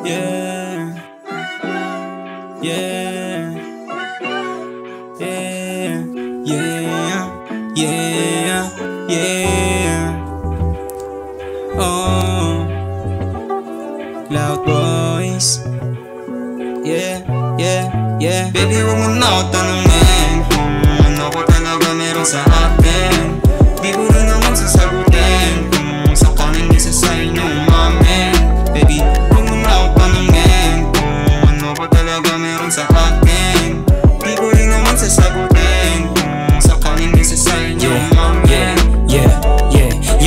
Yeah, yeah, yeah, yeah, yeah, yeah. Oh, Loud Boys. Yeah, yeah, yeah. Baby, huwag mo na ako tanungin kung ano ko talaga meron sa akin. Di ko rin naman sasagutin kung sakaling isa sa inyong umamin. Baby, huwag mo na ako tanungin kung ano ko talaga meron sa akin. Di ko rin naman sasagutin kung sakaling isa sa inyong umamin.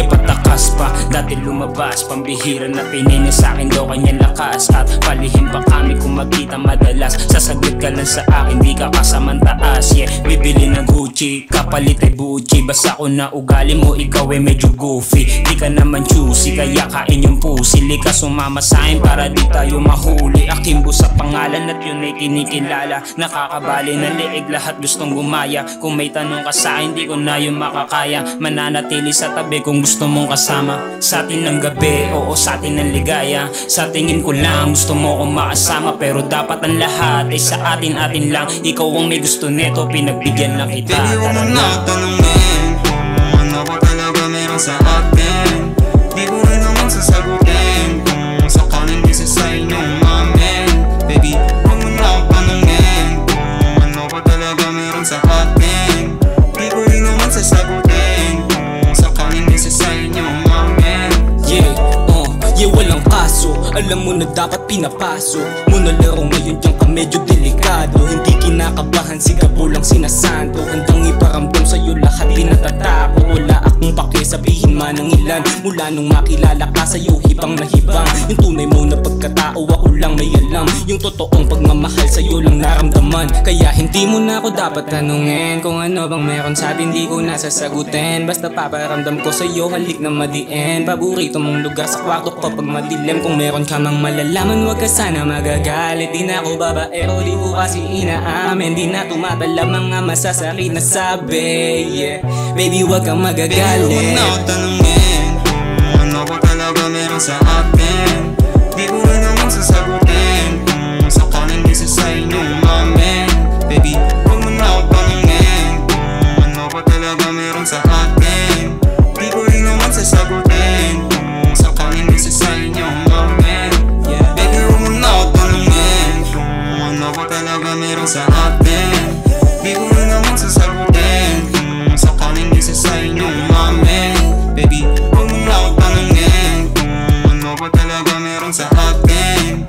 Patakas pa, dati lumabas pambihira na pinili sa'kin daw kanyang lakas. At palihim pa kami kung magkita madalas. Sasagot ka lang sa akin, di ka kasamang taas. Yeah, bibili ng Gucci, kapalit ay Gucci. Basta ko na ugali mo, ikaw ay medyo goofy. Di ka naman choosy, kaya kain yung pusi. Li ka sumama sa'kin para di tayo mahuli. Akimbo sa pangalan at yun ay kinikilala. Nakakabali na liig, lahat gustong gumaya. Kung may tanong ka sa'kin, di ko na yun makakaya. Mananatili sa tabi kung gusto mong kasama sa atin ng gabi, oo sa atin ng ligaya. Sa tingin ko lang gusto mo kong makasama, pero dapat ang lahat ay sa atin lang. Ikaw ang may gusto neto, pinagbigyan lang kita. Baby, huwag mo na ako tanungin kung ano ko talaga meron sa akin. Di ko rin naman sasagutin kung sakaling isa sa inyong umamin. Baby, huwag mo na ako tanungin kung ano ko talaga meron sa akin. Di ko rin naman sasagutin kung sakaling isa sa inyong umamin. Yeah, walang kaso. Alam mo na dapat pinapaso mo na laro ngayon dyan ka medyo delikado. Hindi kinakabahan, sigabo lang sinasanto. Handang iparamdam sa'yo lahat, di natatakot. Wala akong pake, sabihin man ng ilan. Mula nung makilala ka sa'yo, hibang na hibang. Yung tunay mo na pagkatao, ako lang may alam. Yung totoong pagmamahal sa'yo lang naramdaman. Kaya hindi mo na ako dapat tanungin kung ano bang meron sa'tin, di ko nasasagutin. Basta paparamdam ko sa'yo, halik na madiin. Paborito mong lugar sa kwarto ko pag madilim. Kung meron ka mang malalaman, wag ka sana magagalit. Di na ako babaero, di ko kasi inaamin. Di na tumatala mga masasakit na sabi. Yeah, baby, wag kang magagalit. Baby, huwag na ako tanungin kung ano ko talaga meron sa akin. Di ko rin naman sasagutin kung sakaling isa sa inyong umamin. Baby, huwag mo na ako tanungin kung ano ko talaga meron sa akin. Di ko rin naman sasagutin kung sakaling isa sa inyong umamin. Baby, huwag mo na ako tanungin kung ano ko talaga meron sa akin. Di ko rin naman sasagutin kung sakaling isa sa inyong umamin. Baby, huwag mo na ako tanungin kung ano ko talaga meron sa akin.